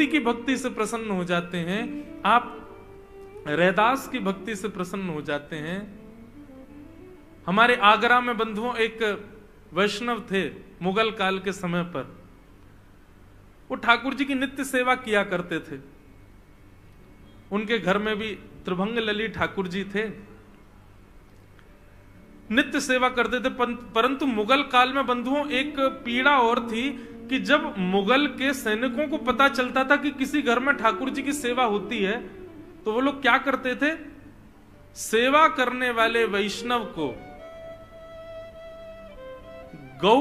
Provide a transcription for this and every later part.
मूर्ति की भक्ति से प्रसन्न हो जाते हैं, आप रैदास की भक्ति से प्रसन्न हो जाते हैं। हमारे आगरा में बंधुओं एक वैष्णव थे मुगल काल के समय पर, वो ठाकुर जी की नित्य सेवा किया करते थे। उनके घर में भी त्रिभंग लली ठाकुर जी थे, नित्य सेवा करते थे। परंतु मुगल काल में बंधुओं एक पीड़ा और थी कि जब मुगल के सैनिकों को पता चलता था कि किसी घर में ठाकुर जी की सेवा होती है, तो वो लोग क्या करते थे, सेवा करने वाले वैष्णव को गौ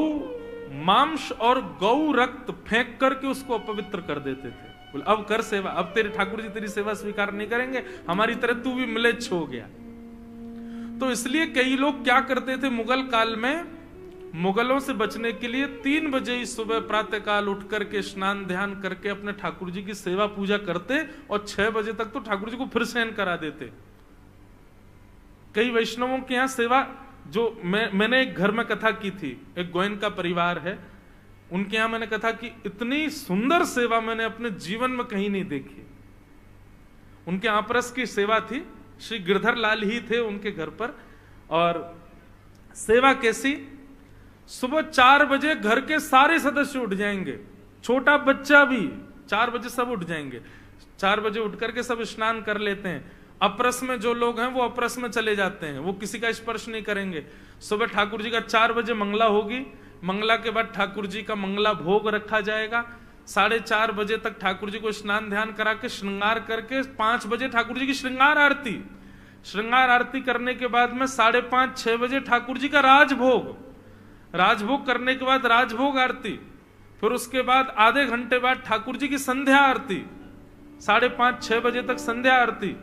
मांस और गौ रक्त फेंक करके उसको अपवित्र कर देते थे। बोले अब कर सेवा, अब तेरे ठाकुर जी तेरी सेवा स्वीकार नहीं करेंगे, हमारी तरह तू भी म्लेच्छ हो गया। तो इसलिए कई लोग क्या करते थे मुगल काल में, मुगलों से बचने के लिए 3 बजे ही सुबह प्रातः काल उठ करके स्नान ध्यान करके अपने ठाकुर जी की सेवा पूजा करते और 6 बजे तक तो ठाकुर जी को फिर शयन करा देते। कई वैष्णवों के यहाँ सेवा, जो मैंने एक घर में कथा की थी, एक गोयन का परिवार है, उनके यहां मैंने कथा की, इतनी सुंदर सेवा मैंने अपने जीवन में कहीं नहीं देखी। उनके आपरस की सेवा थी, श्री गिरधर लाल ही थे उनके घर पर, और सेवा कैसी, सुबह 4 बजे घर के सारे सदस्य उठ जाएंगे, छोटा बच्चा भी 4 बजे सब उठ जाएंगे। 4 बजे उठ करके सब स्नान कर लेते हैं। अपरस में जो लोग हैं वो अपरस में चले जाते हैं, वो किसी का स्पर्श नहीं करेंगे। सुबह ठाकुर जी का 4 बजे मंगला होगी, मंगला के बाद ठाकुर जी का मंगला भोग रखा जाएगा। 4:30 बजे तक ठाकुर जी को स्नान ध्यान करा के श्रृंगार करके 5 बजे ठाकुर जी की श्रृंगार आरती, श्रृंगार आरती करने के बाद में 5:30-6 बजे ठाकुर जी का राजभोग, राजभोग करने के बाद राजभोग आरती, फिर उसके बाद आधे घंटे बाद ठाकुर जी की संध्या आरती, 5:30-6 बजे तक संध्या आरती,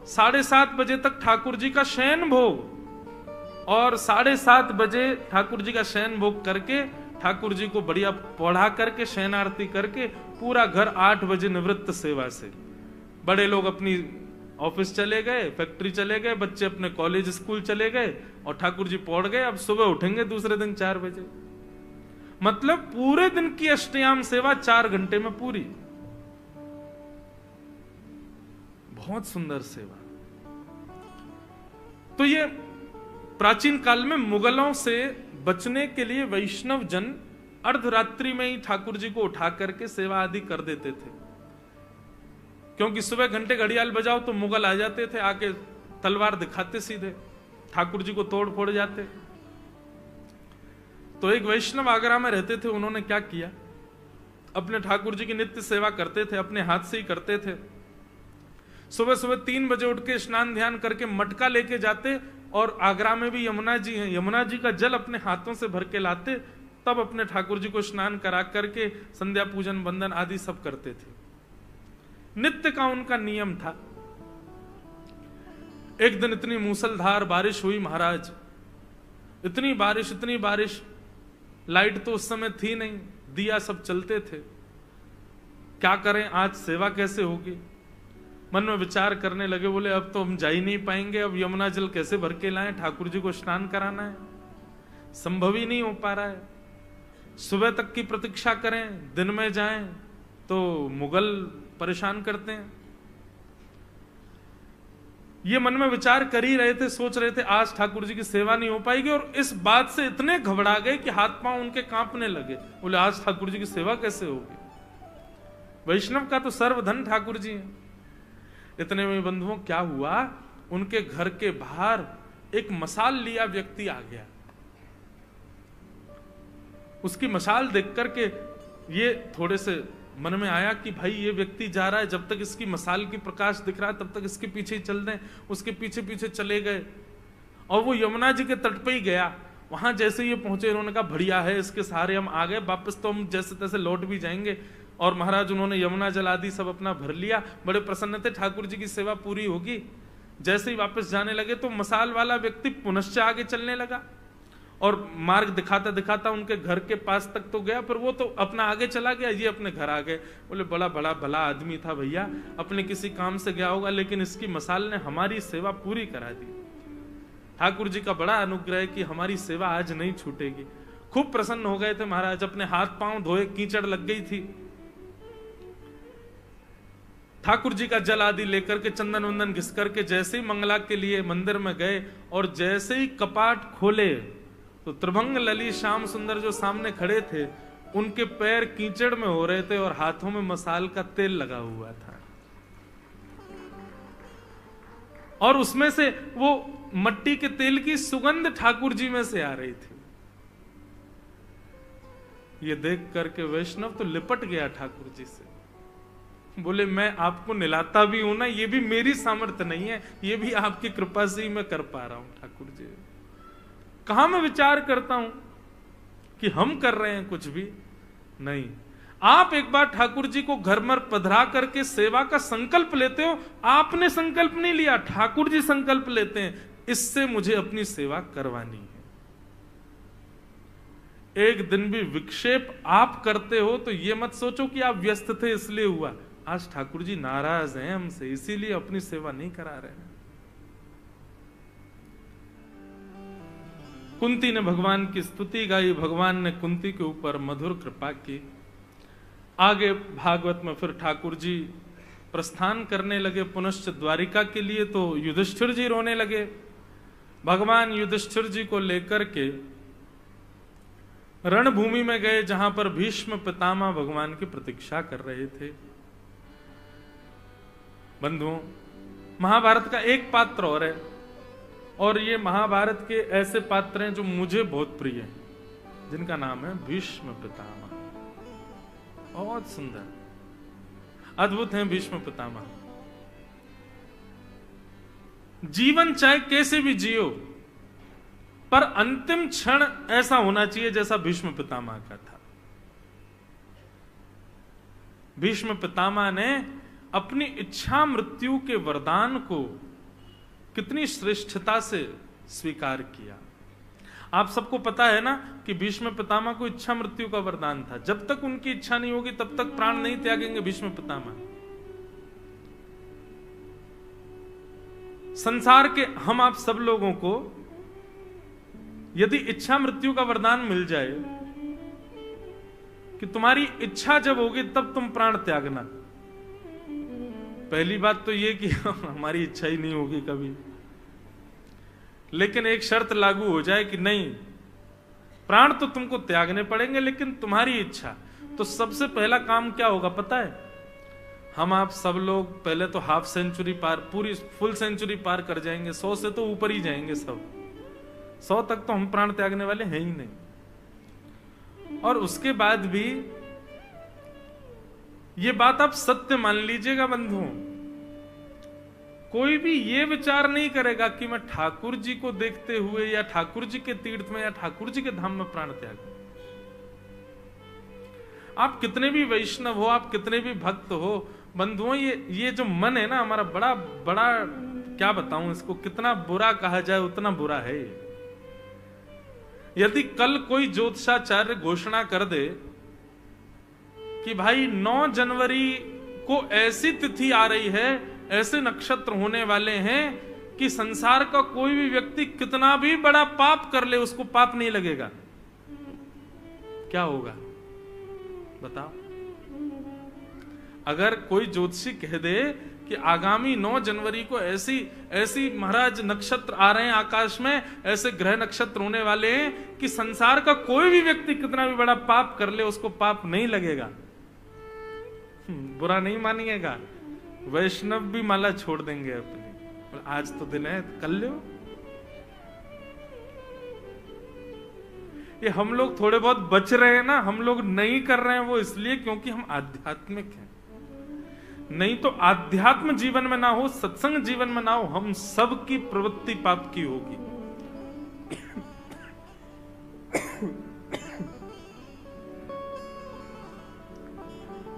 7:30 बजे तक ठाकुर जी का शयन भोग, और 7:30 बजे ठाकुर जी का शयन भोग करके ठाकुर जी को बढ़िया पढ़ा करके शयन आरती करके पूरा घर 8 बजे निवृत्त सेवा से। बड़े लोग अपनी ऑफिस चले गए, फैक्ट्री चले गए, बच्चे अपने कॉलेज स्कूल चले गए, और ठाकुर जी पहुंच गए। अब सुबह उठेंगे दूसरे दिन 4 बजे। मतलब पूरे दिन की अष्टयाम सेवा 4 घंटे में पूरी। बहुत सुंदर सेवा। तो ये प्राचीन काल में मुगलों से बचने के लिए वैष्णव जन अर्धरात्रि में ही ठाकुर जी को उठा करके सेवा आदि कर देते थे, क्योंकि सुबह घंटे घड़ियाल बजाओ तो मुगल आ जाते थे, आके तलवार दिखाते सीधे ठाकुर जी को तोड़ फोड़ जाते। तो एक वैष्णव आगरा में रहते थे, उन्होंने क्या किया, अपने ठाकुर जी की नित्य सेवा करते थे, अपने हाथ से ही करते थे। सुबह सुबह 3 बजे उठ के स्नान ध्यान करके मटका लेके जाते, और आगरा में भी यमुना जी हैं, यमुना जी का जल अपने हाथों से भर के लाते, तब अपने ठाकुर जी को स्नान करा करके संध्या पूजन वंदन आदि सब करते थे। नित्य का उनका नियम था। एक दिन इतनी मूसलधार बारिश हुई महाराज, इतनी बारिश, लाइट तो उस समय थी नहीं, दिया सब चलते थे। क्या करें, आज सेवा कैसे होगी? मन में विचार करने लगे, बोले अब तो हम जा ही नहीं पाएंगे, अब यमुना जल कैसे भर के लाएं, ठाकुर जी को स्नान कराना है, संभव ही नहीं हो पा रहा है। सुबह तक की प्रतीक्षा करें, दिन में जाएं तो मुगल परेशान करते हैं। ये मन में विचार कर ही रहे थे, सोच रहे थे आज ठाकुर जी की सेवा नहीं हो पाएगी, और इस बात से इतने घबरा गए कि हाथ पांव उनके कांपने लगे। बोले आज ठाकुर जी की सेवा कैसे होगी? वैष्णव का तो सर्वधन ठाकुर जी हैं। इतने में बंधुओं क्या हुआ, उनके घर के बाहर एक मशाल लिया व्यक्ति आ गया। उसकी मशाल देख करके ये थोड़े से मन में आया कि भाई ये व्यक्ति जा रहा है, जब तक इसकी मशाल की प्रकाश दिख रहा है तब तक इसके पीछे ही चल दें। उसके पीछे पीछे चले गए और वो यमुना जी के तट पे ही गया। वहां जैसे ये पहुंचे इन्होंने कहा बढ़िया है, इसके सहारे हम आ गए, वापस तो हम जैसे तैसे लौट भी जाएंगे। और महाराज उन्होंने यमुना जल आदि सब अपना भर लिया, बड़े प्रसन्न थे, ठाकुर जी की सेवा पूरी होगी। जैसे ही वापस जाने लगे तो मसाल वाला व्यक्ति पुनश्च आगे चलने लगा और मार्ग दिखाता दिखाता उनके घर के पास तक तो गया, पर वो तो अपना आगे चला गया, ये अपने घर आ गए। बोले बड़ा बड़ा भला आदमी था भैया, अपने किसी काम से गया होगा, लेकिन इसकी मसाल ने हमारी सेवा पूरी करा दी। ठाकुर जी का बड़ा अनुग्रह है कि हमारी सेवा आज नहीं छूटेगी। खूब प्रसन्न हो गए थे महाराज, अपने हाथ पांव धोए, कीचड़ लग गई थी। ठाकुर जी का जल आदि लेकर के चंदन वंदन घिस करके जैसे ही मंगला के लिए मंदिर में गए और जैसे ही कपाट खोले तो त्रिभंग ललित श्याम सुंदर जो सामने खड़े थे उनके पैर कीचड़ में हो रहे थे और हाथों में मसाल का तेल लगा हुआ था, और उसमें से वो मट्टी के तेल की सुगंध ठाकुर जी में से आ रही थी। ये देख करके वैष्णव तो लिपट गया ठाकुर जी से, बोले मैं आपको निलाता भी हूं ना, ये भी मेरी सामर्थ्य नहीं है, ये भी आपकी कृपा से ही मैं कर पा रहा हूं ठाकुर जी। कहां मैं विचार करता हूं कि हम कर रहे हैं, कुछ भी नहीं। आप एक बार ठाकुर जी को घर में पधरा करके सेवा का संकल्प लेते हो, आपने संकल्प नहीं लिया, ठाकुर जी संकल्प लेते हैं, इससे मुझे अपनी सेवा करवानी है। एक दिन भी विक्षेप आप करते हो तो ये मत सोचो कि आप व्यस्त थे इसलिए हुआ। आज ठाकुर जी नाराज हैं हमसे, इसीलिए अपनी सेवा नहीं करा रहे हैं। कुंती ने भगवान की स्तुति गाई, भगवान ने कुंती के ऊपर मधुर कृपा की। आगे भागवत में फिर ठाकुर जी प्रस्थान करने लगे पुनश्च द्वारिका के लिए, तो युधिष्ठिर जी रोने लगे। भगवान युधिष्ठिर जी को लेकर के रणभूमि में गए जहां पर भीष्म पितामह भगवान की प्रतीक्षा कर रहे थे। बंधुओं, महाभारत का एक पात्र और है, और ये महाभारत के ऐसे पात्र हैं जो मुझे बहुत प्रिय हैं, जिनका नाम है भीष्म पितामह। बहुत सुंदर, अद्भुत हैं भीष्म पितामह। जीवन चाहे कैसे भी जियो, पर अंतिम क्षण ऐसा होना चाहिए जैसा भीष्म पितामह का था। भीष्म पितामह ने अपनी इच्छा मृत्यु के वरदान को कितनी श्रेष्ठता से स्वीकार किया। आप सबको पता है ना कि भीष्म पितामह को इच्छा मृत्यु का वरदान था। जब तक उनकी इच्छा नहीं होगी तब तक प्राण नहीं त्यागेंगे भीष्म पितामह। संसार के हम आप सब लोगों को यदि इच्छा मृत्यु का वरदान मिल जाए कि तुम्हारी इच्छा जब होगी तब तुम प्राण त्यागना, पहली बात तो ये कि हमारी इच्छा ही नहीं होगी कभी, लेकिन एक शर्त लागू हो जाए कि नहीं, प्राण तो तुमको त्यागने पड़ेंगे लेकिन तुम्हारी इच्छा, तो सबसे पहला काम क्या होगा पता है? हम आप सब लोग पहले तो हाफ सेंचुरी पार, पूरी फुल सेंचुरी पार कर जाएंगे, 100 से तो ऊपर ही जाएंगे सब। 100 तक तो हम प्राण त्यागने वाले हैं ही नहीं। और उसके बाद भी ये बात आप सत्य मान लीजिएगा बंधुओं, कोई भी ये विचार नहीं करेगा कि मैं ठाकुर जी को देखते हुए या ठाकुर जी के तीर्थ में या ठाकुर जी के धाम में प्राण त्यागूं। आप कितने भी वैष्णव हो, आप कितने भी भक्त हो बंधुओं, ये जो मन है ना हमारा, बड़ा बड़ा क्या बताऊं इसको, कितना बुरा कहा जाए उतना बुरा है। यदि कल कोई ज्योतिषाचार्य घोषणा कर दे कि भाई 9 जनवरी को ऐसी तिथि आ रही है, ऐसे नक्षत्र होने वाले हैं कि संसार का कोई भी व्यक्ति कितना भी बड़ा पाप कर ले उसको पाप नहीं लगेगा, क्या होगा बताओ? अगर कोई ज्योतिषी कह दे कि आगामी 9 जनवरी को ऐसी महाराज नक्षत्र आ रहे हैं आकाश में, ऐसे ग्रह नक्षत्र होने वाले हैं कि संसार का कोई भी व्यक्ति कितना भी बड़ा पाप कर ले उसको पाप नहीं लगेगा, बुरा नहीं मानिएगा। वैष्णव भी माला छोड़ देंगे अपनी, आज तो दिन है कर लो। ये हम लोग थोड़े बहुत बच रहे हैं ना, हम लोग नहीं कर रहे हैं वो इसलिए क्योंकि हम आध्यात्मिक हैं। नहीं तो आध्यात्म जीवन में ना हो, सत्संग जीवन में ना हो, हम सब की प्रवृत्ति पाप की होगी।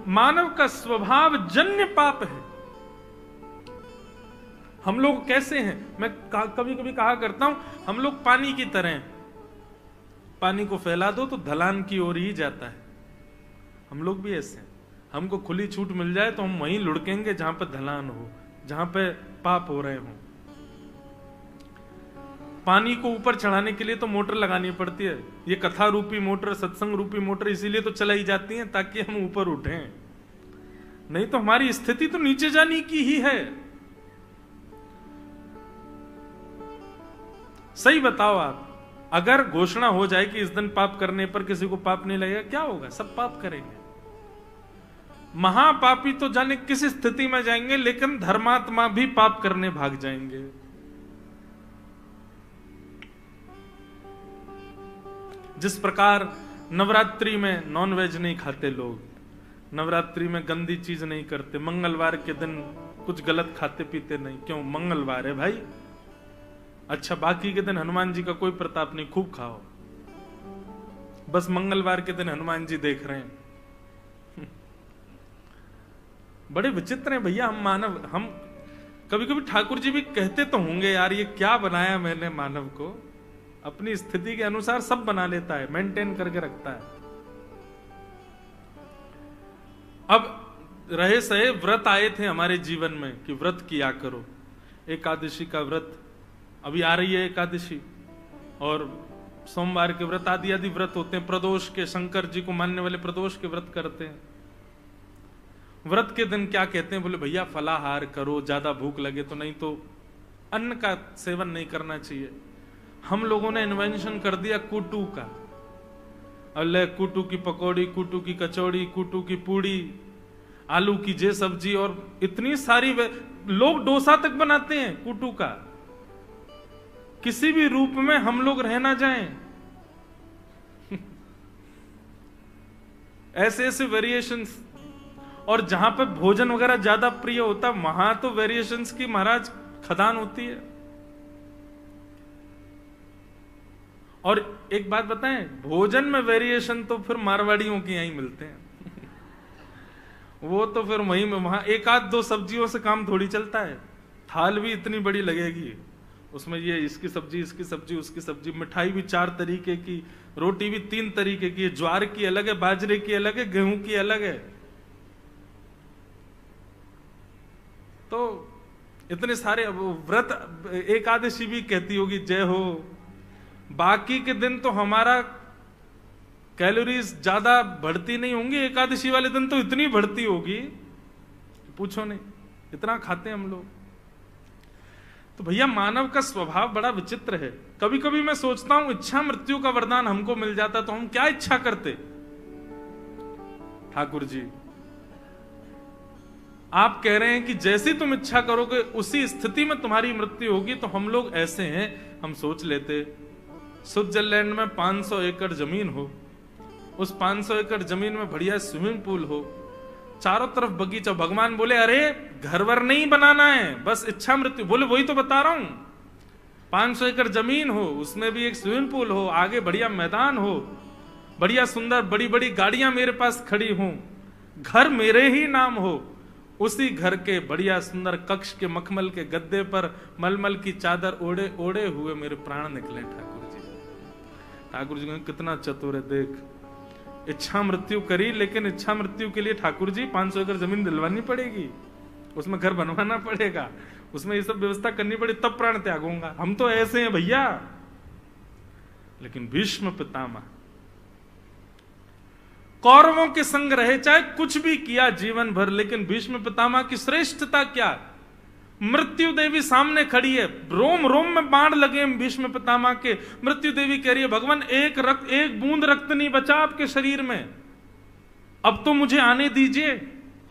मानव का स्वभाव जन्य पाप है। हम लोग कैसे हैं, मैं कभी कभी कहा करता हूं, हम लोग पानी की तरह हैं। पानी को फैला दो तो ढलान की ओर ही जाता है। हम लोग भी ऐसे हैं, हमको खुली छूट मिल जाए तो हम वहीं लुढ़केंगे जहां पर ढलान हो, जहां पे पाप हो रहे हो। पानी को ऊपर चढ़ाने के लिए तो मोटर लगानी पड़ती है। ये कथा रूपी मोटर, सत्संग रूपी मोटर इसीलिए तो चलाई जाती है ताकि हम ऊपर उठें। नहीं तो हमारी स्थिति तो नीचे जाने की ही है। सही बताओ आप, अगर घोषणा हो जाए कि इस दिन पाप करने पर किसी को पाप नहीं लगेगा, क्या होगा? सब पाप करेंगे। महापापी तो जाने किस स्थिति में जाएंगे, लेकिन धर्मात्मा भी पाप करने भाग जाएंगे। जिस प्रकार नवरात्रि में नॉनवेज नहीं खाते लोग, नवरात्रि में गंदी चीज नहीं करते, मंगलवार के दिन कुछ गलत खाते पीते नहीं, क्यों? मंगलवार है भाई। अच्छा, बाकी के दिन हनुमान जी का कोई प्रताप नहीं, खूब खाओ, बस मंगलवार के दिन हनुमान जी देख रहे हैं। बड़े विचित्र हैं भैया हम मानव। हम कभी कभी ठाकुर जी भी कहते तो होंगे, यार ये क्या बनाया मैंने मानव को, अपनी स्थिति के अनुसार सब बना लेता है, मेंटेन करके रखता है। अब रहे सहे व्रत आए थे हमारे जीवन में कि व्रत किया करो। एकादशी का व्रत, अभी आ रही है एकादशी, और सोमवार के व्रत आदि आदि व्रत होते हैं। प्रदोष के, शंकर जी को मानने वाले प्रदोष के व्रत करते हैं। व्रत के दिन क्या कहते हैं? बोले भैया फलाहार करो, ज्यादा भूख लगे तो, नहीं तो अन्न का सेवन नहीं करना चाहिए। हम लोगों ने इन्वेंशन कर दिया कुटू का। अल्ले कुटू की पकौड़ी, कुटू की कचौड़ी, कुटू की पूड़ी, आलू की जे सब्जी, और इतनी सारी लोग डोसा तक बनाते हैं कुटू का। किसी भी रूप में हम लोग रह ना जाएं। ऐसे ऐसे वेरिएशंस, और जहां पे भोजन वगैरह ज्यादा प्रिय होता, वहां तो वेरिएशंस की महाराज खदान होती है। और एक बात बताएं, भोजन में वेरिएशन तो फिर मारवाड़ियों के यहीं मिलते हैं। वो तो फिर वहीं में, वहां एक आध दो सब्जियों से काम थोड़ी चलता है। थाल भी इतनी बड़ी लगेगी, उसमें ये इसकी सब्जी, इसकी सब्जी, उसकी सब्जी, मिठाई भी 4 तरीके की, रोटी भी 3 तरीके की, ज्वार की अलग है, बाजरे की अलग है, गेहूं की अलग है। तो इतने सारे व्रत, एकादशी भी कहती होगी जय हो। बाकी के दिन तो हमारा कैलोरीज ज्यादा बढ़ती नहीं होंगी, एकादशी वाले दिन तो इतनी बढ़ती होगी पूछो नहीं, इतना खाते हैं हम लोग। तो भैया मानव का स्वभाव बड़ा विचित्र है। कभी कभी मैं सोचता हूं, इच्छा मृत्यु का वरदान हमको मिल जाता तो हम क्या इच्छा करते। ठाकुर जी आप कह रहे हैं कि जैसी तुम इच्छा करोगे उसी स्थिति में तुम्हारी मृत्यु होगी। तो हम लोग ऐसे हैं, हम सोच लेते स्विट्जरलैंड में 500 एकड़ जमीन हो, उस 500 एकड़ जमीन में बढ़िया स्विमिंग पूल हो, चारों तरफ बगीचा। भगवान बोले अरे घर वर नहीं बनाना है, बस इच्छा मृत्यु। बोले वही तो बता रहा हूं, 500 एकड़ जमीन हो, उसमें भी एक स्विमिंग पूल हो, आगे बढ़िया मैदान हो, बढ़िया सुंदर बड़ी बड़ी गाड़ियां मेरे पास खड़ी हों, घर मेरे ही नाम हो, उसी घर के बढ़िया सुंदर कक्ष के मखमल के गद्दे पर मलमल की चादर ओढ़े ओढ़े हुए मेरे प्राण निकले। ठाकुर जी, ठाकुर जी कितना चतुर है, देख इच्छा मृत्यु करी, लेकिन इच्छा मृत्यु के लिए ठाकुर जी 500 एकड़ जमीन दिलवानी पड़ेगी, उसमें घर बनवाना पड़ेगा, उसमें ये सब व्यवस्था करनी पड़े, तब प्राण त्यागूंगा। हम तो ऐसे हैं भैया। लेकिन भीष्म पितामह कौरवों के संग रहे, चाहे कुछ भी किया जीवन भर, लेकिन भीष्म पितामह की श्रेष्ठता क्या? मृत्यु देवी सामने खड़ी है, रोम रोम में बाण लगे भीष्म पितामह के। मृत्यु देवी कह रही है भगवान एक बूंद रक्त नहीं बचा आपके शरीर में, अब तो मुझे आने दीजिए,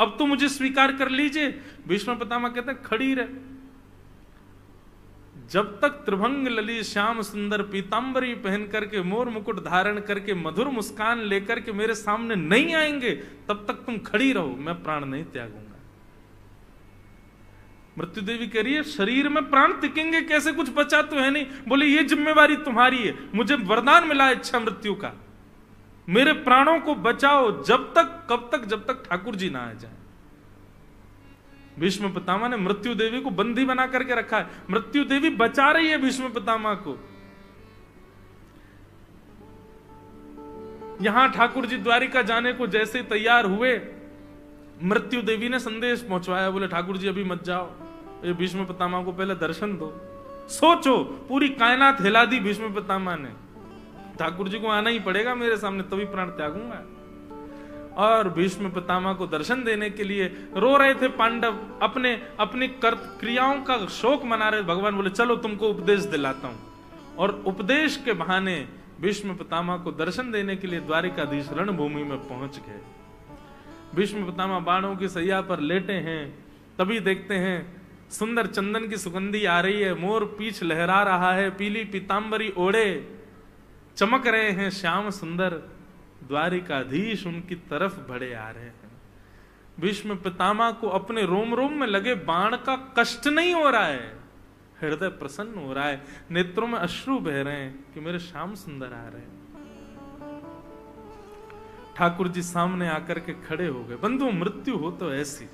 अब तो मुझे स्वीकार कर लीजिए। भीष्म पितामह कहते हैं खड़ी रहे, जब तक त्रिभंग लली श्याम सुंदर पीतांबरी पहन करके मोर मुकुट धारण करके मधुर मुस्कान लेकर के मेरे सामने नहीं आएंगे, तब तक तुम खड़ी रहो, मैं प्राण नहीं त्यागूंगा। मृत्यु देवी कह रही है शरीर में प्राण टिकेंगे कैसे, कुछ बचा तो है नहीं। बोले ये जिम्मेवारी तुम्हारी है, मुझे वरदान मिला इच्छा मृत्यु का, मेरे प्राणों को बचाओ। जब तक, कब तक? जब तक ठाकुर जी ना आ जाए। भीष्म पितामह ने मृत्यु देवी को बंदी बना करके रखा है, मृत्यु देवी बचा रही है भीष्म पितामह को। यहां ठाकुर जी द्वारिका जाने को जैसे तैयार हुए, मृत्यु देवी ने संदेश पहुंचवाया, बोले ठाकुर जी अभी मत जाओ, ये भीष्म पितामह को पहले दर्शन दो। सोचो, पूरी कायनात हिला दी भीष्म पितामह ने, ठाकुर जी को आना ही पड़ेगा मेरे सामने, तभी प्राण त्यागूंगा। और भीष्म पितामह को दर्शन देने के लिए रो रहे थे पांडव, अपने अपनी क्रियाओं का शोक मना रहे। भगवान बोले चलो तुमको उपदेश दिलाता हूं, और उपदेश के बहाने भीष्म पितामह को दर्शन देने के लिए द्वारिकाधीश रणभूमि में पहुंच गए। भीष्म पितामह बाणों की सैया पर लेटे हैं, तभी देखते हैं सुंदर चंदन की सुगंधी आ रही है, मोर पीछ लहरा रहा है, पीली पीतांबरी ओढ़े चमक रहे हैं श्याम सुंदर, द्वारिकाधीश उनकी तरफ बढ़े आ रहे हैं। भीष्म पितामह को अपने रोम रोम में लगे बाण का कष्ट नहीं हो रहा है, हृदय प्रसन्न हो रहा है, नेत्रों में अश्रु बह रहे हैं कि मेरे श्याम सुंदर आ रहे हैं। ठाकुर जी सामने आकर के खड़े हो गए। बंधु, मृत्यु हो तो ऐसी।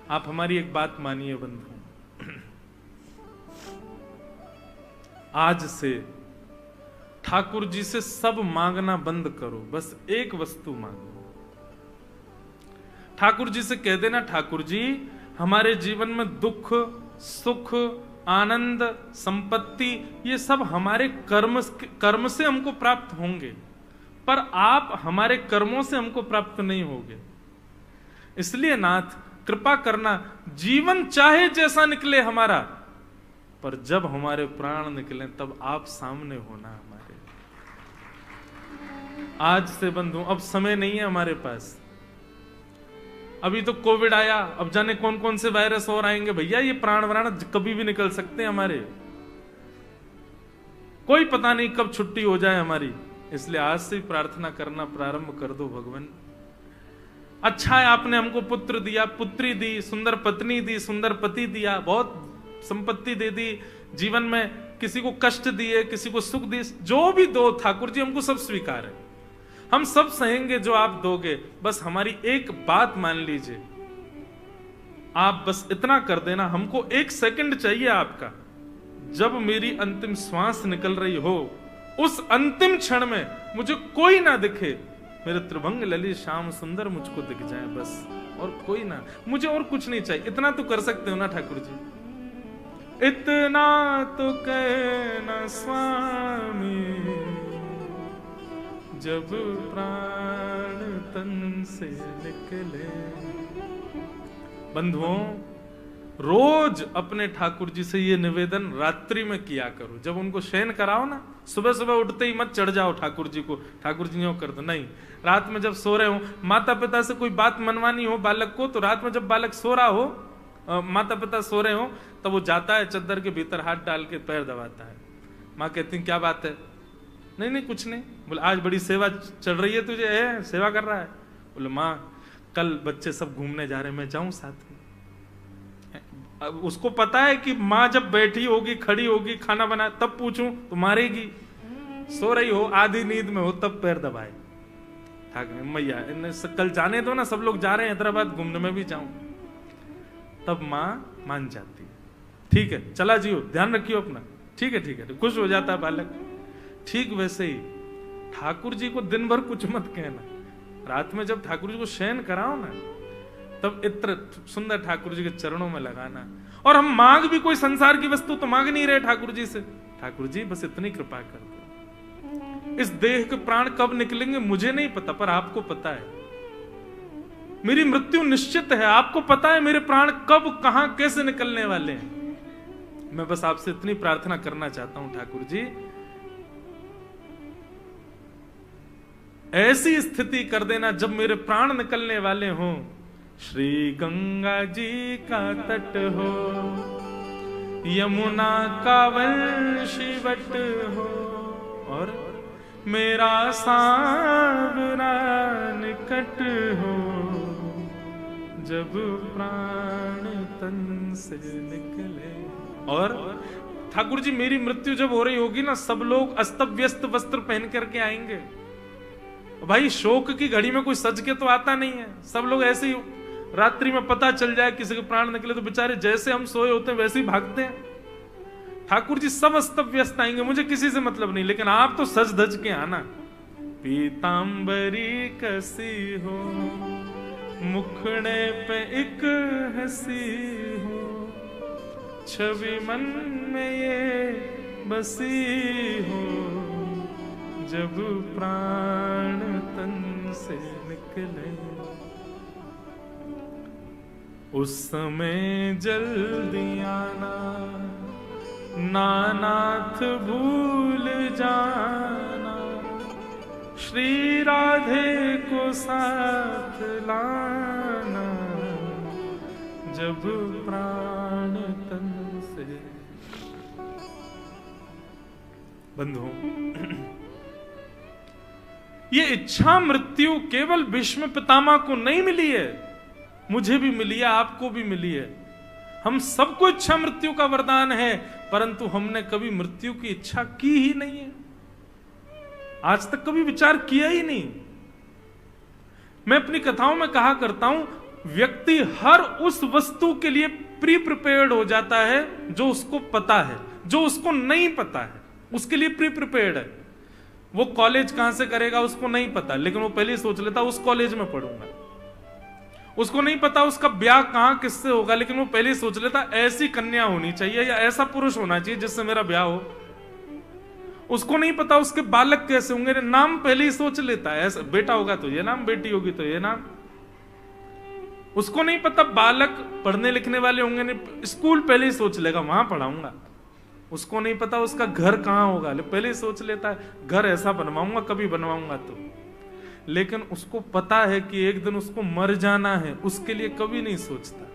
आप हमारी एक बात मानिए बंधु, आज से ठाकुर जी से सब मांगना बंद करो, बस एक वस्तु मांगो। ठाकुर जी से कह देना, ठाकुर जी हमारे जीवन में दुख, सुख, आनंद, संपत्ति ये सब हमारे कर्म से हमको प्राप्त होंगे, पर आप हमारे कर्मों से हमको प्राप्त नहीं होंगे। इसलिए नाथ कृपा करना, जीवन चाहे जैसा निकले हमारा, पर जब हमारे प्राण निकले तब आप सामने होना हमारे। आज से बंधु अब समय नहीं है हमारे पास। अभी तो कोविड आया, अब जाने कौन कौन से वायरस और आएंगे भैया, ये प्राण वराण कभी भी निकल सकते हैं हमारे, कोई पता नहीं कब छुट्टी हो जाए हमारी। इसलिए आज से प्रार्थना करना प्रारंभ कर दो भगवान। अच्छा है आपने हमको पुत्र दिया, पुत्री दी, सुंदर पत्नी दी, सुंदर पति दिया, बहुत संपत्ति दे दी, जीवन में किसी को कष्ट दिए, किसी को सुख दिए, जो भी दो ठाकुर जी हमको सब स्वीकार है, हम सब सहेंगे जो आप दोगे। बस हमारी एक बात मान लीजिए, आप बस इतना कर देना, हमको 1 सेकंड चाहिए आपका। जब मेरी अंतिम श्वास निकल रही हो, उस अंतिम क्षण में मुझे कोई ना दिखे, मेरे त्रिभंग ललित श्याम सुंदर मुझको दिख जाए बस, और कोई ना, मुझे और कुछ नहीं चाहिए। इतना तो कर सकते हो ना ठाकुर जी, इतना तो कहना स्वामी, जब प्राण तन से निकले। बंधुओं, रोज अपने ठाकुर जी से ये निवेदन रात्रि में किया करो। जब उनको शयन कराओ ना, सुबह सुबह उठते ही मत चढ़ जाओ ठाकुर जी को, ठाकुर जी यूं कर दो, नहीं। रात में जब सो रहे हो, माता पिता से कोई बात मनवानी हो बालक को, तो रात में जब बालक सो रहा हो, माता पिता सो रहे हो, तब वो जाता है चद्दर के भीतर हाथ डाल के पैर दबाता है। माँ कहती क्या बात है? नहीं नहीं कुछ नहीं। बोले आज बड़ी सेवा चल रही है तुझे, है सेवा कर रहा है? बोले माँ कल बच्चे सब घूमने जा रहे हैं, मैं जाऊं साथ में? अब उसको पता है कि माँ जब बैठी होगी, खड़ी होगी, खाना बना, तब पूछूं तो मारेगी। सो रही हो, आधी नींद में हो, तब पैर दबाए। मैया कल जाने दो ना, सब लोग जा रहे हैं हैदराबाद घूमने, में भी जाऊं। तब माँ मान जाती है, ठीक है चला जियो, ध्यान रखियो अपना, ठीक है, खुश हो जाता है बालक। ठीक वैसे ही ठाकुर जी को दिन भर कुछ मत कहना, रात में जब ठाकुर जी को शयन कराओ ना, तब इत्र सुंदर ठाकुर जी के चरणों में लगाना। और हम मांग भी कोई संसार की वस्तु तो मांग नहीं रहे ठाकुर जी से, ठाकुर जी बस इतनी कृपा कर दो। इस देह के प्राण कब निकलेंगे मुझे नहीं पता, पर आपको पता है। मेरी मृत्यु निश्चित है, आपको पता है मेरे प्राण कब कहां कैसे निकलने वाले हैं। मैं बस आपसे इतनी प्रार्थना करना चाहता हूं ठाकुर जी, ऐसी स्थिति कर देना जब मेरे प्राण निकलने वाले हों, श्री गंगा जी का तट हो, यमुना का वंशीवट हो, और मेरा सांवरा निकट हो, जब प्राण तन से निकले। और ठाकुर जी मेरी मृत्यु जब हो रही होगी ना, सब लोग अस्त व्यस्त वस्त्र पहन करके आएंगे। भाई शोक की घड़ी में कोई सज के तो आता नहीं है, सब लोग ऐसे ही रात्रि में पता चल जाए किसी के प्राण निकले तो बेचारे जैसे हम सोए होते हैं वैसे ही भागते हैं। ठाकुर जी सब अस्त व्यस्त आएंगे, मुझे किसी से मतलब नहीं, लेकिन आप तो सज धज के आना। पीतांबरी कसी हो, मुखड़े पे एक हंसी हो, छवि मन में ये बसी हो, जब प्राण तन से निकले, उस समय जल्दी आना, नानाथ भूल जाना, श्री राधे को साथ लाना, जब प्राण तन से। बंधुओं, ये इच्छा मृत्यु केवल भीष्म पितामह को नहीं मिली है, मुझे भी मिली है, आपको भी मिली है। हम सबको इच्छा मृत्यु का वरदान है, परंतु हमने कभी मृत्यु की इच्छा की ही नहीं है, आज तक कभी विचार किया ही नहीं। मैं अपनी कथाओं में कहा करता हूं, व्यक्ति हर उस वस्तु के लिए प्री प्रिपेयर्ड हो जाता है जो उसको पता है, जो उसको नहीं पता है उसके लिए प्री प्रिपेयर्ड है। वो कॉलेज कहां से करेगा उसको नहीं पता, लेकिन वो पहले ही सोच लेता उस कॉलेज में पढ़ूंगा। उसको नहीं पता उसका ब्याह कहां किससे होगा, लेकिन वो पहले ही सोच लेता ऐसी कन्या होनी चाहिए या ऐसा पुरुष होना चाहिए जिससे मेरा ब्याह हो। उसको नहीं पता उसके बालक कैसे होंगे, नाम पहले ही सोच लेता है, ऐसा बेटा होगा तो ये नाम, बेटी होगी तो ये नाम। उसको नहीं पता बालक पढ़ने लिखने वाले होंगे, स्कूल पहले ही सोच लेगा वहां पढ़ाऊंगा। उसको नहीं पता उसका घर कहां होगा, पहले ही सोच लेता है घर ऐसा बनवाऊंगा, कभी बनवाऊंगा तो। लेकिन उसको पता है कि एक दिन उसको मर जाना है, उसके लिए कभी नहीं सोचता।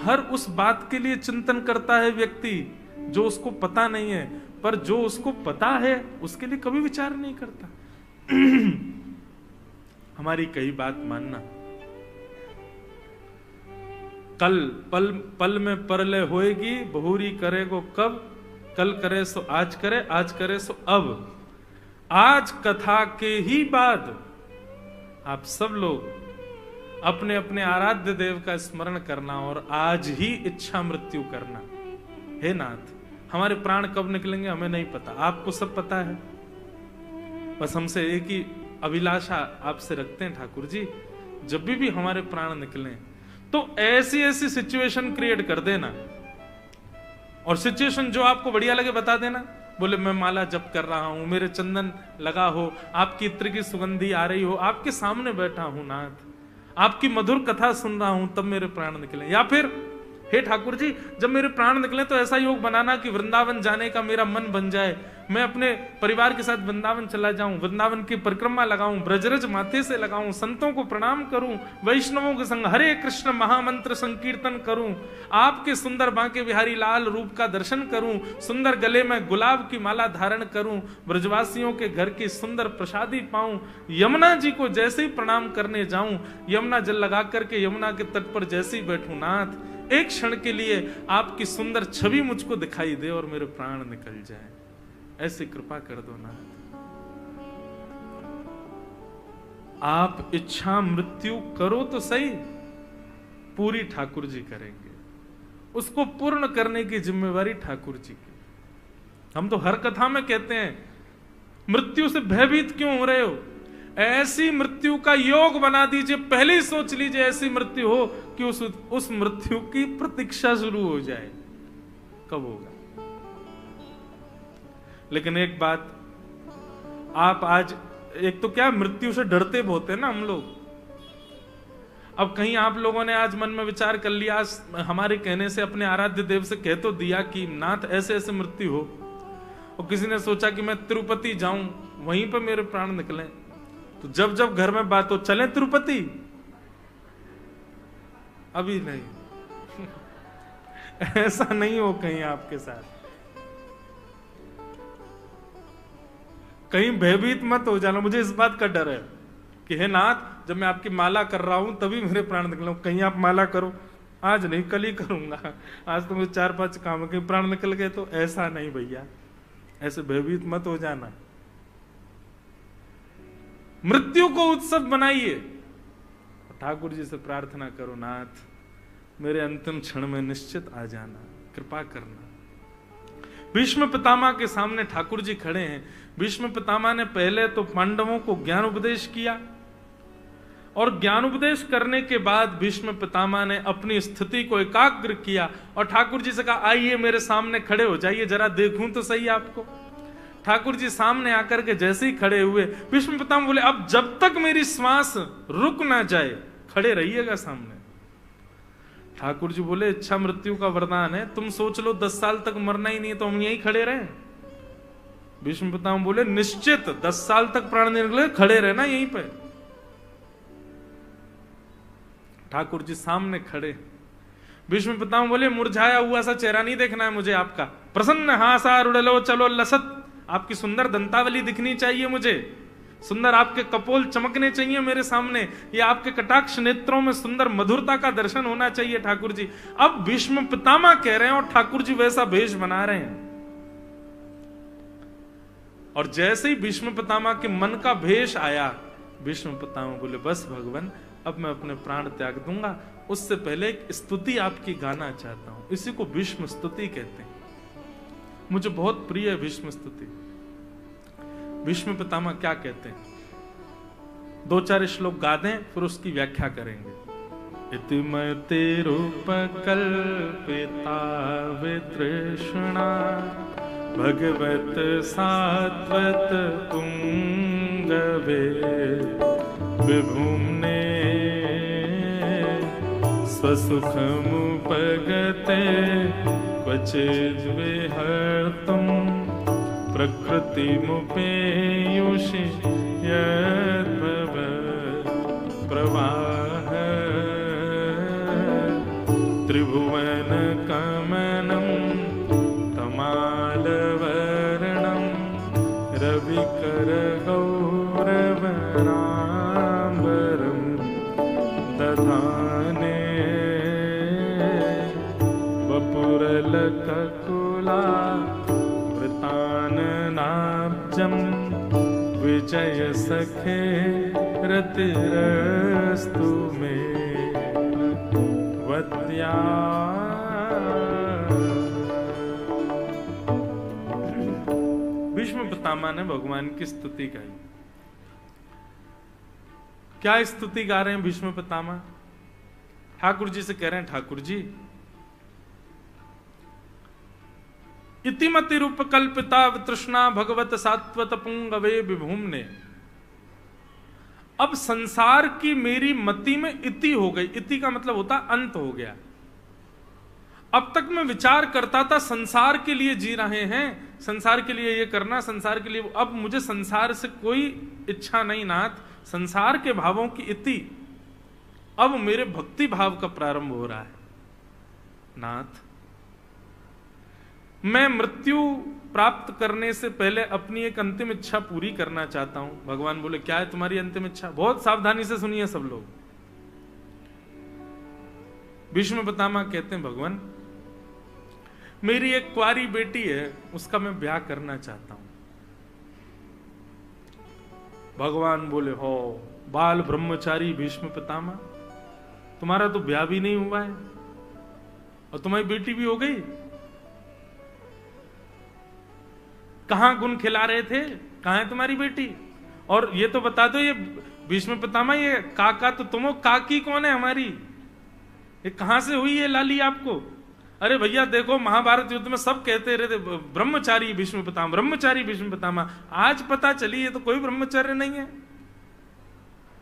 हर उस बात के लिए चिंतन करता है व्यक्ति जो उसको पता नहीं है, पर जो उसको पता है उसके लिए कभी विचार नहीं करता। हमारी कई बात मानना, कल पल पल में परलय होएगी, बहुरी करेगो कब, कल करे सो आज करे, आज करे सो अब। आज कथा के ही बाद आप सब लोग अपने अपने आराध्य देव का स्मरण करना और आज ही इच्छा मृत्यु करना। हे नाथ, हमारे प्राण कब निकलेंगे हमें नहीं पता, आपको सब पता है। बस हमसे एक ही अभिलाषा आपसे रखते हैं ठाकुर जी, जब भी हमारे प्राण निकलें तो ऐसी ऐसी सिचुएशन क्रिएट कर देना, और सिचुएशन जो आपको बढ़िया लगे बता देना। बोले मैं माला जप कर रहा हूं, मेरे चंदन लगा हो, आपकी इत्र की सुगंधी आ रही हो, आपके सामने बैठा हूं नाथ, आपकी मधुर कथा सुन रहा हूं, तब मेरे प्राण निकले। या फिर हे ठाकुर जी, जब मेरे प्राण निकले तो ऐसा योग बनाना कि वृंदावन जाने का मेरा मन बन जाए, मैं अपने परिवार के साथ वृंदावन चला जाऊं, वृंदावन की परिक्रमा लगाऊं, ब्रजरज माथे से लगाऊं, संतों को प्रणाम करूं, वैष्णवों के संग हरे कृष्ण महामंत्र संकीर्तन करूं, आपके सुंदर बांके बिहारी लाल रूप का दर्शन करूं, सुंदर गले में गुलाब की माला धारण करूं, ब्रजवासियों के घर की सुंदर प्रसादी पाऊं, यमुना जी को जैसे ही प्रणाम करने जाऊं, यमुना जल लगा करके यमुना के तट पर जैसे ही बैठूं नाथ, एक क्षण के लिए आपकी सुंदर छवि मुझको दिखाई दे और मेरे प्राण निकल जाए, ऐसी कृपा कर दो नाथ। आप इच्छा मृत्यु करो तो सही, पूरी ठाकुर जी करेंगे, उसको पूर्ण करने की जिम्मेवारी ठाकुर जी की। हम तो हर कथा में कहते हैं मृत्यु से भयभीत क्यों हो रहे हो, ऐसी मृत्यु का योग बना दीजिए, पहले ही सोच लीजिए ऐसी मृत्यु हो कि उस मृत्यु की प्रतीक्षा शुरू हो जाए, कब होगा। लेकिन एक बात, आप आज एक तो क्या मृत्यु से डरते बहुत है ना हम लोग। अब कहीं आप लोगों ने आज मन में विचार कर लिया, हमारे कहने से अपने आराध्य देव से कह तो दिया कि नाथ ऐसे ऐसे मृत्यु हो, और किसी ने सोचा कि मैं तिरुपति जाऊं, वहीं पर मेरे प्राण निकले, तो जब जब घर में बात हो चलें तिरुपति, अभी नहीं। ऐसा नहीं हो कहीं आपके साथ, कहीं भयभीत मत हो जाना। मुझे इस बात का डर है कि हे नाथ, जब मैं आपकी माला कर रहा हूं तभी मेरे प्राण निकले, कहीं आप माला करो, आज नहीं कल ही करूंगा, आज तो मुझे 4-5 काम है, कहीं प्राण निकल गए तो। ऐसा नहीं भैया, ऐसे भयभीत मत हो जाना। मृत्यु को उत्सव बनाइए, ठाकुर जी से प्रार्थना करो नाथ मेरे अंतिम क्षण में निश्चित आ जाना, कृपा करना। भीष्म पितामह के सामने ठाकुर जी खड़े हैं। भीष्म पितामह ने पहले तो पांडवों को ज्ञान उपदेश किया, और ज्ञान उपदेश करने के बाद भीष्म पितामह ने अपनी स्थिति को एकाग्र किया और ठाकुर जी से कहा आइए मेरे सामने खड़े हो जाइए, जरा देखूं तो सही आपको। ठाकुर जी सामने आकर के जैसे ही खड़े हुए, भीष्म पितामह बोले अब जब तक मेरी श्वास रुक ना जाए खड़े रहिएगा सामने। ठाकुर जी बोले इच्छा मृत्यु का वरदान है, तुम सोच लो 10 साल तक मरना ही नहीं है तो हम यहीं खड़े रहें। भीष्म पितामह बोले निश्चित 10 साल तक प्राण निकले खड़े रहना यहीं पे। ठाकुर जी सामने खड़े। भीष्म पितामह बोले मुरझाया हुआ सा चेहरा नहीं देखना है मुझे आपका, प्रसन्न हासा रुड़लो चलो लसत, आपकी सुंदर दंतावली दिखनी चाहिए मुझे, सुंदर आपके कपोल चमकने चाहिए मेरे सामने, ये आपके कटाक्ष नेत्रों में सुंदर मधुरता का दर्शन होना चाहिए ठाकुर जी। अब भीष्म पितामह कह रहे हैं और ठाकुर जी वैसा भेष बना रहे हैं। और जैसे ही भीष्म पितामह के मन का भेष आया, भीष्म पितामह बोले बस भगवान अब मैं अपने प्राण त्याग दूंगा, उससे पहले एक स्तुति आपकी गाना चाहता हूं। इसी को भीष्म स्तुति कहते हैं, मुझे बहुत प्रिय है भीष्म स्तुति। भीष्म पितामह क्या कहते हैं, 2-4 श्लोक गा दें फिर उसकी व्याख्या करेंगे। इतिमते रूपकल्पिता वितृष्णा भगवत सात्वत पुंगवे विभुम्ने स्वसुखमुपगते क्वचिद्विहर्तुं प्रकृतिमुपेयुषि यद्भव प्रवाह त्रिभुवनकमनं तमालवर्णं रविकरगौरवनाम्बरं दधाने वपुरलककुला वृताननाब्जं विजय सखे रतिरस्तु मे वत्या। भीष्म पितामह ने भगवान की स्तुति गाई। क्या स्तुति गा रहे हैं भीष्म पितामह? ठाकुर जी से कह रहे हैं ठाकुर जी इतिमति रूप कल्पिता वितृष्णा भगवत सात्वत पुंगवे विभुम्ने, अब संसार की मेरी मति में इति हो गई। इति का मतलब होता अंत हो गया। अब तक मैं विचार करता था संसार के लिए जी रहे हैं, संसार के लिए ये करना, संसार के लिए, अब मुझे संसार से कोई इच्छा नहीं नाथ, संसार के भावों की इति अब मेरे भक्ति भाव का प्रारंभ हो रहा है नाथ। मैं मृत्यु प्राप्त करने से पहले अपनी एक अंतिम इच्छा पूरी करना चाहता हूं। भगवान बोले क्या है तुम्हारी अंतिम इच्छा? बहुत सावधानी से सुनिए सब लोग। भीष्म पितामह कहते हैं भगवान मेरी एक कुंवारी बेटी है, उसका मैं ब्याह करना चाहता हूं। भगवान बोले हो बाल ब्रह्मचारी भीष्म पितामह, तुम्हारा तो ब्याह भी नहीं हुआ है और तुम्हारी बेटी भी हो गई। कहां गुण खिला रहे थे, कहां है तुम्हारी बेटी? और ये तो बता दो, ये भीष्म पितामह ये काका तो तुम हो, काकी कौन है हमारी? ये कहां से हुई है लाली आपको? अरे भैया देखो महाभारत युद्ध में सब कहते रहते ब्रह्मचारी भीष्म पितामह, ब्रह्मचारी भीष्म पितामह, आज पता चली ये तो कोई ब्रह्मचर्य नहीं है।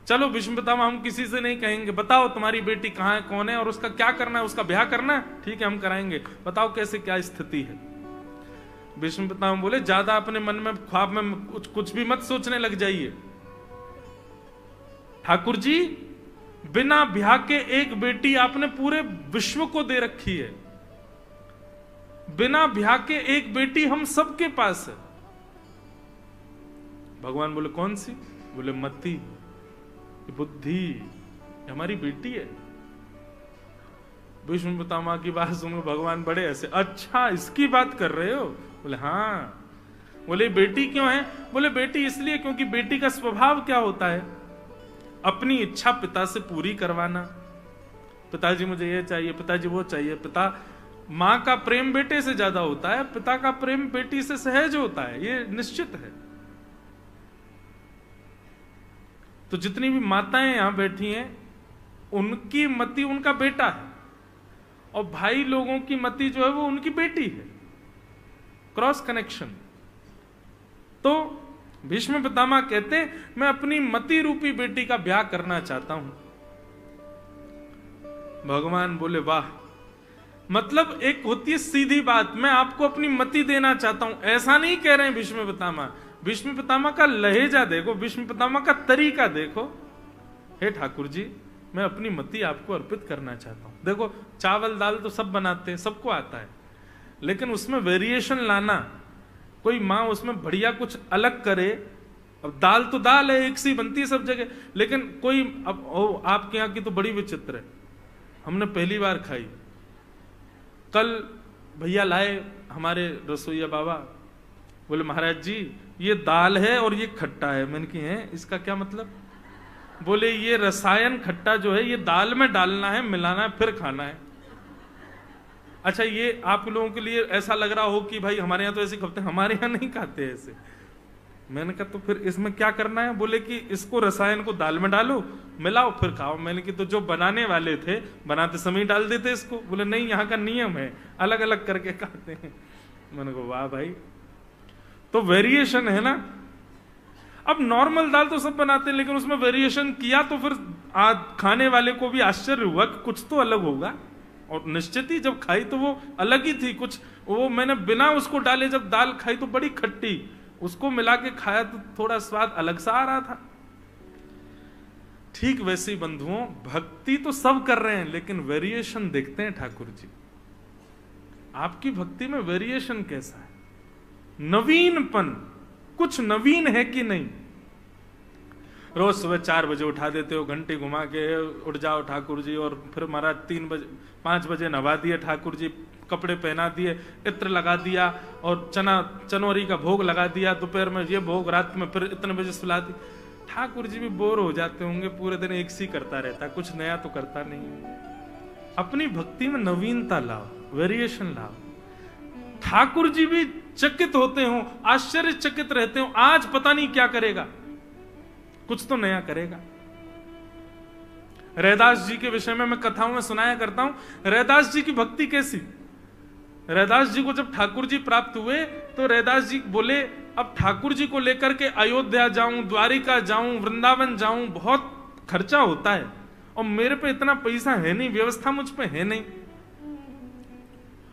चलो भीष्म पितामह हम किसी से नहीं कहेंगे, बताओ तुम्हारी बेटी कहां है, कौन है और उसका क्या करना है, उसका ब्याह करना है, ठीक है हम कराएंगे, बताओ कैसे क्या स्थिति है। भीष्म पितामह बोले ज्यादा अपने मन में ख्वाब में कुछ भी मत सोचने लग जाइए। ठाकुर जी बिना ब्याह के एक बेटी आपने पूरे विश्व को दे रखी है, बिना ब्याह के एक बेटी हम सबके पास है। भगवान बोले कौन सी? बोले मति, बुद्धि, हमारी बेटी है। भीष्म पितामह की बात सुन भगवान बड़े ऐसे, अच्छा इसकी बात कर रहे हो? बोले हाँ। बोले बेटी क्यों है? बोले बेटी इसलिए क्योंकि बेटी का स्वभाव क्या होता है, अपनी इच्छा पिता से पूरी करवाना। पिताजी मुझे ये चाहिए, पिताजी वो चाहिए। पिता मां का प्रेम बेटे से ज्यादा होता है, पिता का प्रेम बेटी से सहज होता है, ये निश्चित है। तो जितनी भी माताएं यहां बैठी हैं उनकी मति उनका बेटा है और भाई लोगों की मति जो है वो उनकी बेटी है। Cross connection. तो भीष्म पितामह कहते मैं अपनी मति रूपी बेटी का ब्याह करना चाहता हूं। भगवान बोले वाह, मतलब एक होती है सीधी बात, मैं आपको अपनी मति देना चाहता हूं, ऐसा नहीं कह रहे हैं भीष्म पितामह। भीष्म पितामह का लहेजा देखो, भीष्म पितामह का तरीका देखो, हे ठाकुर जी मैं अपनी मति आपको अर्पित करना चाहता हूं। देखो चावल दाल तो सब बनाते हैं, सबको आता है, लेकिन उसमें वेरिएशन लाना, कोई माँ उसमें बढ़िया कुछ अलग करे। अब दाल तो दाल है, एक सी बनती है सब जगह, लेकिन कोई अब आपके यहाँ की तो बड़ी विचित्र है, हमने पहली बार खाई। कल भैया लाए हमारे रसोईया बाबा, बोले महाराज जी ये दाल है और ये खट्टा है। मैंने कहा है इसका क्या मतलब? बोले ये रसायन खट्टा जो है ये दाल में डालना है, मिलाना है, फिर खाना है। अच्छा ये आप लोगों के लिए ऐसा लग रहा हो कि भाई हमारे यहाँ तो ऐसे खाते हैं, हमारे यहाँ नहीं खाते ऐसे। मैंने कहा तो फिर इसमें क्या करना है? बोले कि इसको रसायन को दाल में डालो, मिलाओ, फिर खाओ। मैंने कहा तो जो बनाने वाले थे बनाते समय डाल देते इसको। बोले नहीं यहाँ का नियम है, अलग अलग करके खाते हैं। मैंने कहा वाह भाई, तो वेरिएशन है ना। अब नॉर्मल दाल तो सब बनाते हैं, लेकिन उसमें वेरिएशन किया तो फिर खाने वाले को भी आश्चर्य हुआ कि कुछ तो अलग होगा। और निश्चित ही जब खाई तो वो अलग ही थी कुछ। वो मैंने बिना उसको डाले जब दाल खाई तो बड़ी खट्टी, उसको मिला के खाया तो थोड़ा स्वाद अलग सा आ रहा था। ठीक वैसे ही बंधुओं, भक्ति तो सब कर रहे हैं, लेकिन वेरिएशन देखते हैं ठाकुर जी। आपकी भक्ति में वेरिएशन कैसा है? नवीनपन, कुछ नवीन है कि नहीं? रोज सुबह 4 बजे उठा देते हो, घंटी घुमा के उठ जाओ ठाकुर जी, और फिर महाराज 5 बजे नवा दिए ठाकुर जी, कपड़े पहना दिए, इत्र लगा दिया और चनौरी का भोग लगा दिया, दोपहर में ये भोग, रात में फिर इतने बजे सुला दी। ठाकुर जी भी बोर हो जाते होंगे, पूरे दिन एक सी करता रहता, कुछ नया तो करता नहीं। अपनी भक्ति में नवीनता लाओ, वेरिएशन लाओ। ठाकुर जी भी चकित होते हो, आश्चर्यचकित रहते हो, आज पता नहीं क्या करेगा, कुछ तो नया करेगा। रैदास जी के विषय में मैं कथाओं में सुनाया करता हूं। रैदास जी की भक्ति कैसी? रैदास जी को जब ठाकुर जी प्राप्त हुए तो रैदास जी बोले अब ठाकुर जी को लेकर के अयोध्या जाऊं, द्वारिका जाऊं, वृंदावन जाऊं, बहुत खर्चा होता है और मेरे पे इतना पैसा है नहीं, व्यवस्था मुझ पे है नहीं,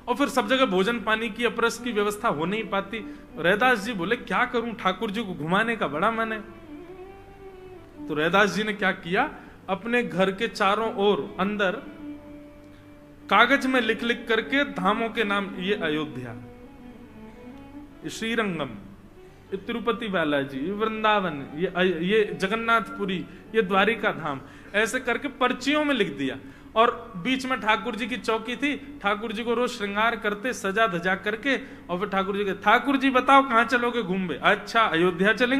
और फिर सब जगह भोजन पानी की, अपरस की व्यवस्था हो नहीं पाती। रैदास जी बोले क्या करूं, ठाकुर जी को घुमाने का बड़ा मन है। तो रैदास जी ने क्या किया, अपने घर के चारों ओर अंदर कागज में लिख लिख करके धामों के नाम, ये अयोध्या, ये श्रीरंगम, ये तिरुपति बालाजी, ये वृंदावन, ये जगन्नाथपुरी, ये द्वारिका धाम, ऐसे करके पर्चियों में लिख दिया। और बीच में ठाकुर जी की चौकी थी, ठाकुर जी को रोज श्रृंगार करते, सजा धजा करके, और फिर ठाकुर जी के, ठाकुर जी बताओ कहां चलोगे घूमने? अच्छा अयोध्या चलेंगे।